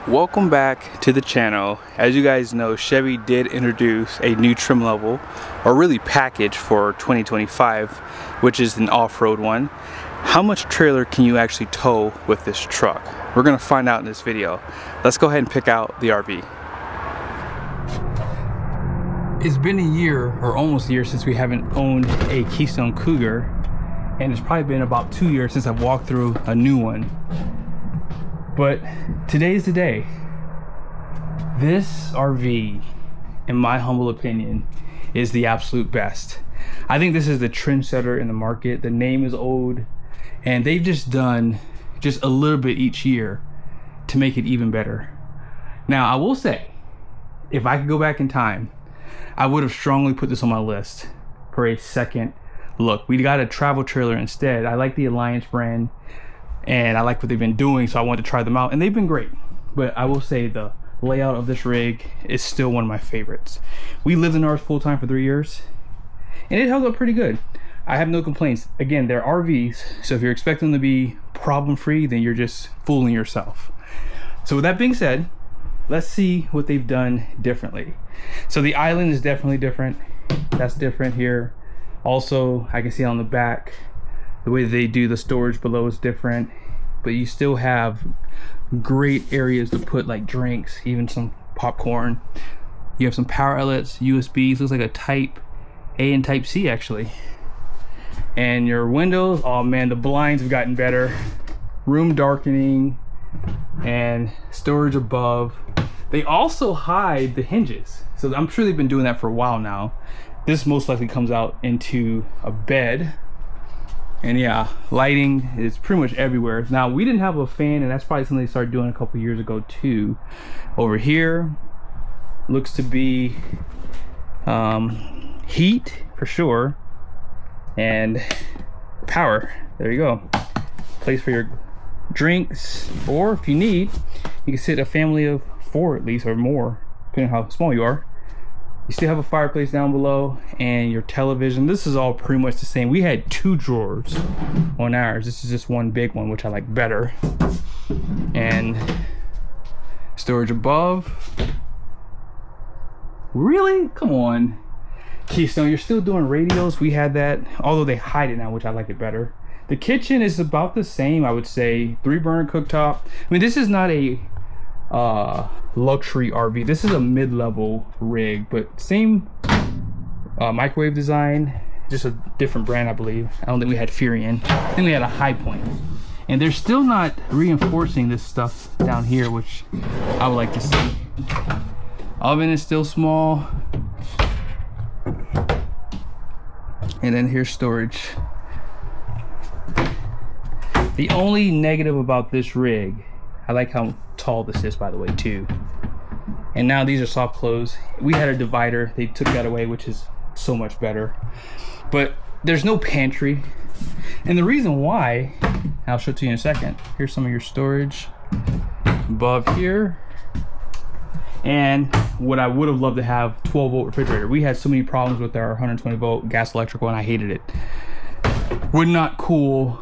Welcome back to the channel. As you guys know, Chevy did introduce a new trim level, or really package, for 2025, which is an off-road one. How much trailer can you actually tow with this truck? We're gonna find out in this video. Let's go ahead and pick out the RV. It's been a year, or almost a year, since we haven't owned a Keystone Cougar, and it's probably been about 2 years since I've walked through a new one. But today's the day. This RV, in my humble opinion, is the absolute best. I think this is the trendsetter in the market. The name is old, and they've just done just a little bit each year to make it even better. Now, I will say, if I could go back in time, I would have strongly put this on my list for a second look. We got a travel trailer instead. I like the Alliance brand, and I like what they've been doing, so I wanted to try them out, and they've been great. But I will say the layout of this rig is still one of my favorites. We lived in ours full-time for 3 years, and it held up pretty good. I have no complaints. Again, they're RVs, so if you're expecting them to be problem-free, then you're just fooling yourself. So with that being said, let's see what they've done differently. So the island is definitely different. That's different here. Also, I can see on the back, the way they do the storage below is different, but you still have great areas to put like drinks, even some popcorn. You have some power outlets, USBs, looks like a Type A and Type C actually. And your windows, oh man, the blinds have gotten better. Room darkening and storage above. They also hide the hinges, so I'm sure they've been doing that for a while now. This most likely comes out into a bed. And yeah, lighting is pretty much everywhere. Now, we didn't have a fan, and that's probably something they started doing a couple years ago too. Over here looks to be heat for sure, and power. There you go. Place for your drinks, or if you need, you can sit a family of 4 at least, or more, depending on how small you are. You still have a fireplace down below, and your television. This is all pretty much the same. We had 2 drawers on ours. This is just one big one, which I like better. And storage above. Really? Come on. Keystone, you're still doing radios. We had that, although they hide it now, which I like it better. The kitchen is about the same, I would say. 3-burner cooktop. I mean, this is not a luxury RV. This is a mid-level rig, but same microwave design, just a different brand, I believe. I don't think we had Furion. I think we had a High Point. And they're still not reinforcing this stuff down here, which I would like to see. Oven is still small. And then here's storage. The only negative about this rig, I like how tall this is, by the way, too. And now these are soft close. We had a divider. They took that away, which is so much better. But there's no pantry. And the reason why, I'll show it to you in a second. Here's some of your storage above here. And what I would have loved to have, 12-volt refrigerator. We had so many problems with our 120-volt gas electrical, and I hated it. Would not cool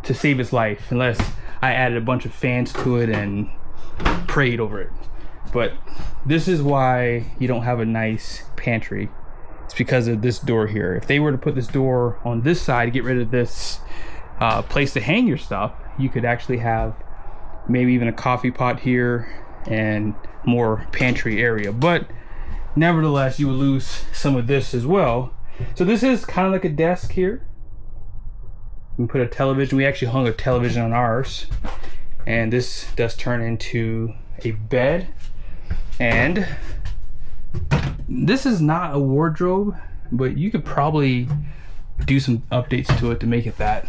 to save its life unless I added a bunch of fans to it and prayed over it. But this is why you don't have a nice pantry. It's because of this door here. If they were to put this door on this side, get rid of this place to hang your stuff, you could actually have maybe even a coffee pot here and more pantry area. But nevertheless, you would lose some of this as well. So this is kind of like a desk here. You can put a television. We actually hung a television on ours, and this does turn into a bed. And this is not a wardrobe, but you could probably do some updates to it to make it that.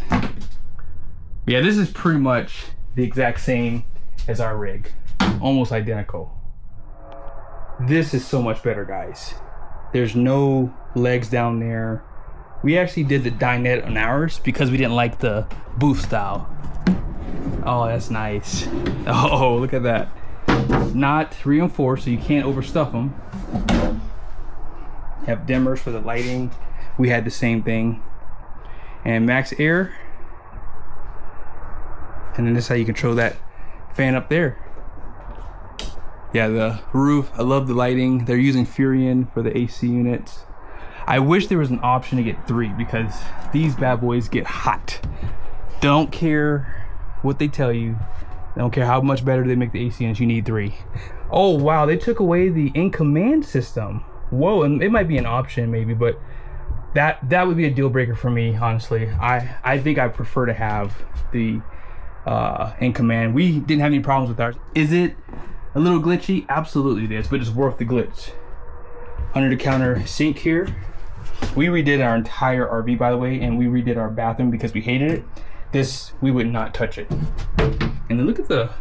Yeah, this is pretty much the exact same as our rig, almost identical. This is so much better, guys. There's no legs down there. We actually did the dinette on ours because we didn't like the booth style. Oh, that's nice. Oh, look at that. Not reinforced, so you can't overstuff them. Have dimmers for the lighting. We had the same thing. And max air. And then this is how you control that fan up there. Yeah, the roof, I love the lighting. They're using Furion for the AC units. I wish there was an option to get 3 because these bad boys get hot. Don't care what they tell you. I don't care how much better they make the AC units, you need 3. Oh wow, they took away the in-command system. Whoa, and it might be an option maybe, but that would be a deal breaker for me, honestly. I think I prefer to have the in-command. We didn't have any problems with ours. Is it a little glitchy? Absolutely it is, but it's worth the glitch. Under the counter sink here. We redid our entire RV, by the way, and we redid our bathroom because we hated it. This, we would not touch it. And then look at the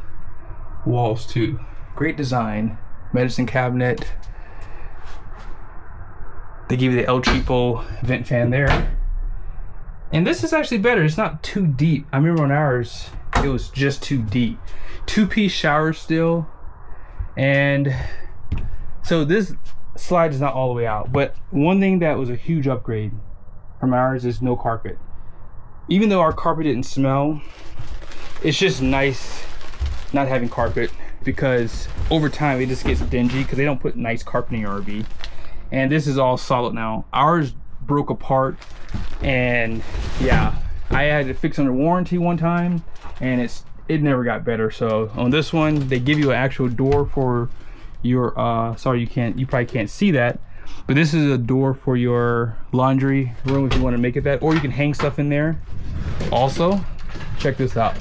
walls too. Great design. Medicine cabinet. They give you the El Cheapo vent fan there. And this is actually better. It's not too deep. I remember on ours, it was just too deep. 2-piece shower still. And so this slide is not all the way out. But one thing that was a huge upgrade from ours is no carpet. Even though our carpet didn't smell, it's just nice not having carpet because over time it just gets dingy because they don't put nice carpet in your RV. And this is all solid now. Ours broke apart, and yeah, I had to fix under warranty one time, and it never got better. So on this one, they give you an actual door for your sorry, you probably can't see that, but this is a door for your laundry room if you want to make it that, or you can hang stuff in there. Also, check this out.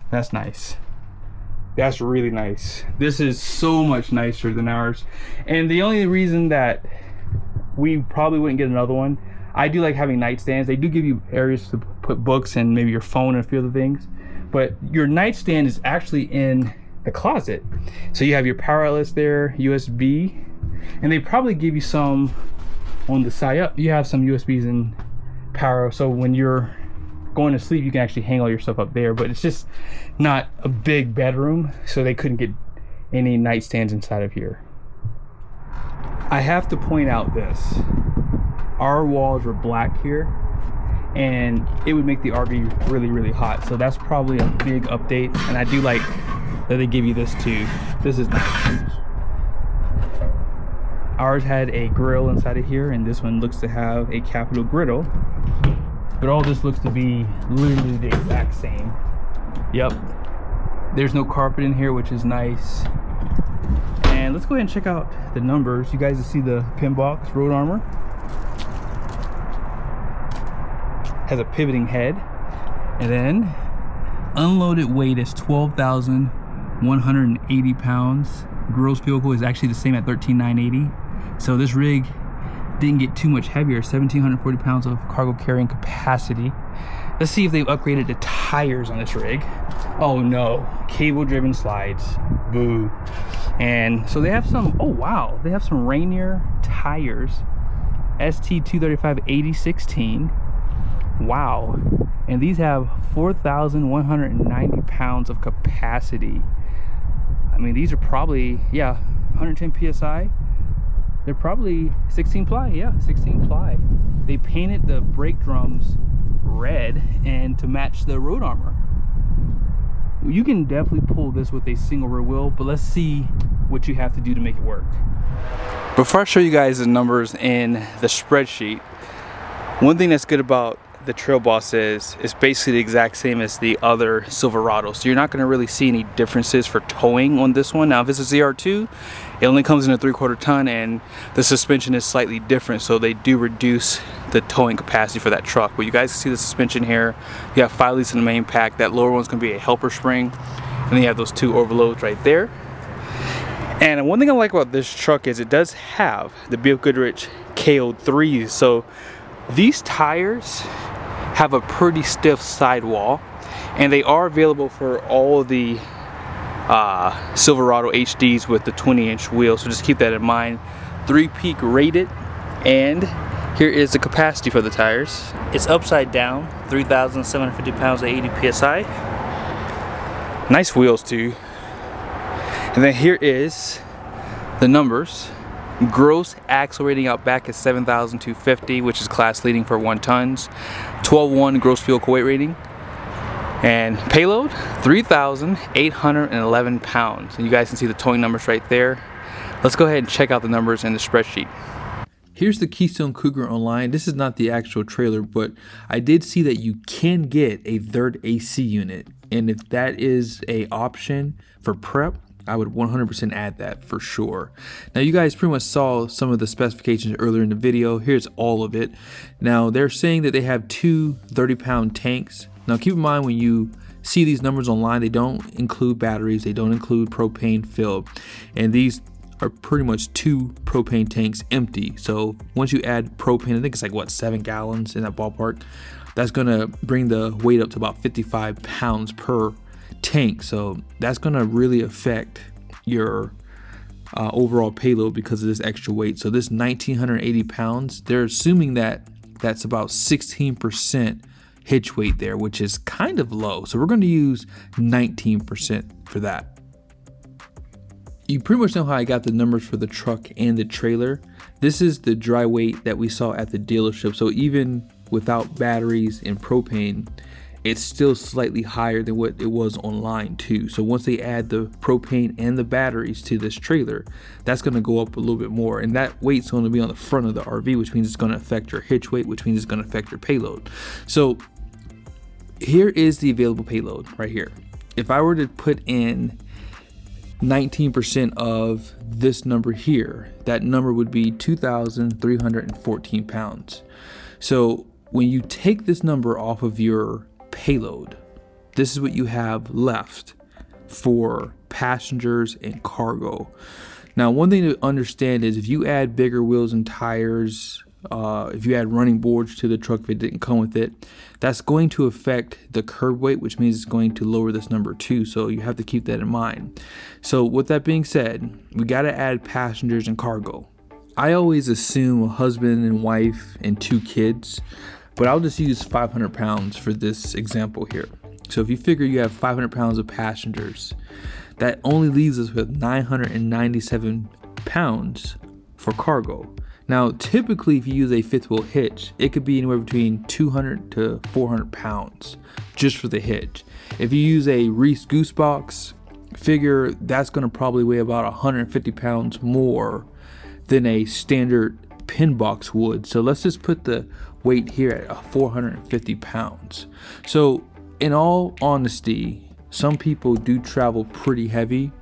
That's nice. That's really nice. This is so much nicer than ours. And the only reason that we probably wouldn't get another one, I do like having nightstands. They do give you areas to put books and maybe your phone and a few other things, but your nightstand is actually in the closet. So you have your power outlets there, USB, and they probably give you some on the side. Up, you have some USBs and power, so when you're going to sleep you can actually hang all your stuff up there, but it's just not a big bedroom, so they couldn't get any nightstands inside of here. I have to point out this. Our walls are black here, and it would make the RV really, really hot, so that's probably a big update, and I do like that they give you this too. This is nice. Ours had a grill inside of here, and this one looks to have a capital griddle. But all this looks to be literally the exact same. Yep. There's no carpet in here, which is nice. And let's go ahead and check out the numbers. You guys will see the pin box, road armor. Has a pivoting head. And then unloaded weight is 12,180 pounds. Gross vehicle is actually the same at 13,980. So this rig didn't get too much heavier. 1,740 pounds of cargo carrying capacity. Let's see if they've upgraded the tires on this rig. Oh no, cable driven slides. Boo. And so they have some, oh wow, they have some Rainier tires. ST235 8016. Wow. And these have 4,190 pounds of capacity. I mean, these are probably, yeah, 110 psi. They're probably 16 ply, yeah, 16 ply. They painted the brake drums red and to match the road armor. You can definitely pull this with a single rear wheel, but let's see what you have to do to make it work. Before I show you guys the numbers in the spreadsheet, one thing that's good about the Trail Boss is it's basically the exact same as the other Silverado, so you're not going to really see any differences for towing on this one. Now if it's a ZR2, it only comes in a 3/4 ton and the suspension is slightly different, so they do reduce the towing capacity for that truck. But you guys can see the suspension here. You have 5 leads in the main pack. That lower one's going to be a helper spring, and then you have those 2 overloads right there. And one thing I like about this truck is it does have the BFGoodrich KO3s, so these tires have a pretty stiff sidewall, and they are available for all the Silverado HDs with the 20-inch wheel, so just keep that in mind. 3-peak rated, and here is the capacity for the tires. It's upside down, 3,750 pounds at 80 psi. Nice wheels too. And then here is the numbers. Gross axle rating out back is 7,250, which is class leading for 1 tons. 12.1 gross vehicle weight rating. And payload, 3,811 pounds. And you guys can see the towing numbers right there. Let's go ahead and check out the numbers in the spreadsheet. Here's the Keystone Cougar online. This is not the actual trailer, but I did see that you can get a third AC unit. And if that is an option for prep, I would 100% add that for sure. Now you guys pretty much saw some of the specifications earlier in the video. Here's all of it. Now they're saying that they have two 30-pound tanks. Now keep in mind, when you see these numbers online, they don't include batteries, they don't include propane filled, and these are pretty much two propane tanks empty. So once you add propane, I think it's like what, 7 gallons in that ballpark, that's gonna bring the weight up to about 55 pounds per tank. So that's gonna really affect your overall payload because of this extra weight. So this 1,980 pounds, they're assuming that that's about 16% hitch weight there, which is kind of low. So we're going to use 19% for that. You pretty much know how I got the numbers for the truck and the trailer. This is the dry weight that we saw at the dealership. So even without batteries and propane, it's still slightly higher than what it was online too. So once they add the propane and the batteries to this trailer, that's going to go up a little bit more, and that weight's going to be on the front of the RV, which means it's going to affect your hitch weight, which means it's going to affect your payload. So here is the available payload right here. If I were to put in 19% of this number here, that number would be 2,314 pounds. So when you take this number off of your payload, this is what you have left for passengers and cargo. Now, one thing to understand is if you add bigger wheels and tires, if you add running boards to the truck, if it didn't come with it, that's going to affect the curb weight, which means it's going to lower this number too. So you have to keep that in mind. So with that being said, we got to add passengers and cargo. I always assume a husband and wife and 2 kids, but I'll just use 500 pounds for this example here. So if you figure you have 500 pounds of passengers, that only leaves us with 997 pounds for cargo. Now, typically, if you use a 5th wheel hitch, it could be anywhere between 200 to 400 pounds just for the hitch. If you use a Reese Goose Box, figure that's going to probably weigh about 150 pounds more than a standard pin box would. So let's just put the weight here at 450 pounds. So in all honesty, some people do travel pretty heavy,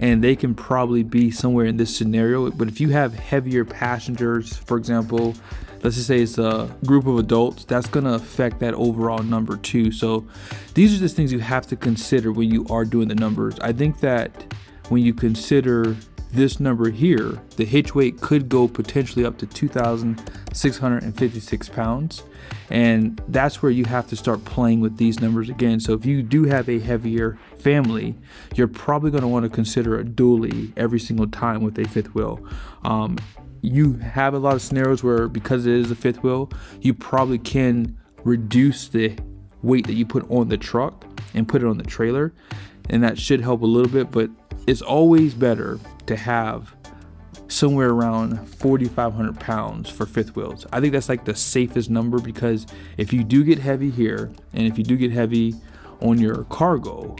and they can probably be somewhere in this scenario. But if you have heavier passengers, for example, let's just say it's a group of adults, that's going to affect that overall number too. So these are just things you have to consider when you are doing the numbers. I think that when you consider this number here, the hitch weight could go potentially up to 2,656 pounds, and that's where you have to start playing with these numbers again. So if you do have a heavier family, you're probably going to want to consider a dually every single time with a 5th wheel. You have a lot of scenarios where, because it is a 5th wheel, you probably can reduce the weight that you put on the truck and put it on the trailer, and that should help a little bit. But it's always better to have somewhere around 4,500 pounds for 5th wheels. I think that's like the safest number, because if you do get heavy here, and if you do get heavy on your cargo,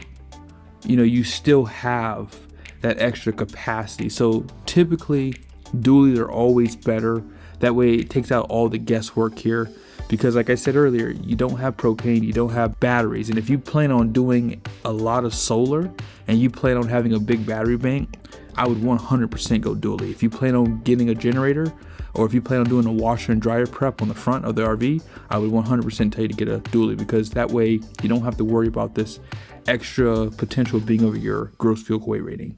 you know, you still have that extra capacity. So typically dualies are always better. That way it takes out all the guesswork here, because like I said earlier, you don't have propane, you don't have batteries. And if you plan on doing a lot of solar and you plan on having a big battery bank, I would 100% go dually. If you plan on getting a generator, or if you plan on doing a washer and dryer prep on the front of the RV, I would 100% tell you to get a dually, because that way you don't have to worry about this extra potential being over your gross vehicle weight rating.